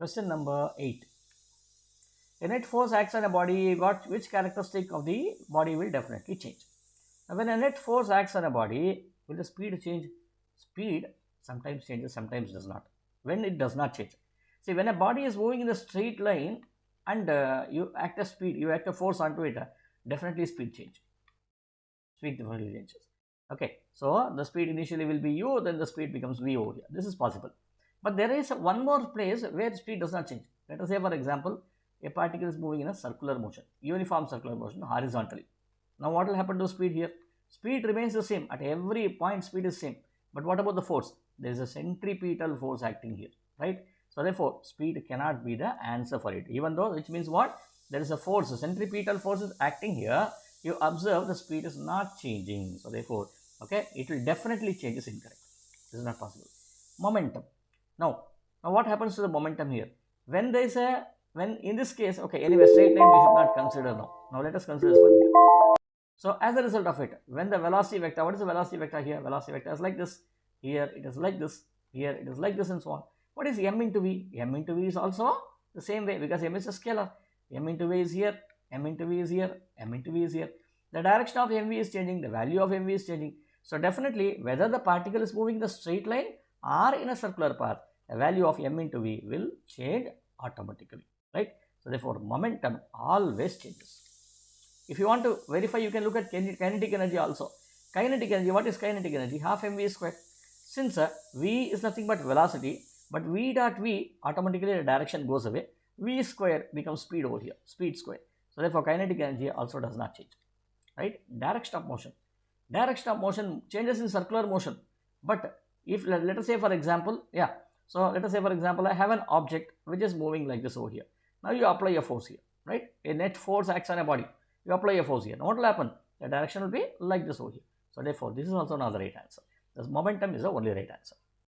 Question number 8. A net force acts on a body, which characteristic of the body will definitely change? Now, when a net force acts on a body, will the speed change? Speed sometimes changes, sometimes does not. When it does not change. See, when a body is moving in a straight line and you act a force onto it, definitely speed change. Speed definitely changes. Okay, so the speed initially will be u, then the speed becomes v over here. This is possible. But there is one more place where speed does not change. Let us say, for example, a particle is moving in a circular motion, uniform circular motion horizontally. Now, what will happen to speed here? Speed remains the same. At every point, speed is same. But what about the force? There is a centripetal force acting here, right? So, therefore, speed cannot be the answer for it. Even though, which means what? There is a force, a centripetal force is acting here. You observe the speed is not changing. So, therefore, okay, it will definitely change. Is incorrect. This is not possible. Momentum. Now what happens to the momentum here? When there is a, when in this case, okay, anyway, straight line we should not consider now. Now let us consider this one here. So as a result of it, when the velocity vector, what is the velocity vector here? Velocity vector is like this. Here it is like this. Here it is like this, and so on. What is m into v? M into v is also the same way, because m is a scalar. M into v is here. M into v is here. M into v is here. The direction of mv is changing. The value of mv is changing. So definitely, whether the particle is moving in the straight line or in a circular path, the value of m into v will change automatically, right? So therefore, momentum always changes. If you want to verify, you can look at kinetic energy also. Kinetic energy, what is kinetic energy? Half mv square. Since v is nothing but velocity, but v dot v, automatically the direction goes away. V square becomes speed over here, speed square. So therefore, kinetic energy also does not change, right? Direction of motion. Direction of motion changes in circular motion. But if, let us say for example, so let us say for example, I have an object which is moving like this over here. Now you apply a force here, right? A net force acts on a body. You apply a force here. Now what will happen? The direction will be like this over here. So therefore, this is also not the right answer. This momentum is the only right answer.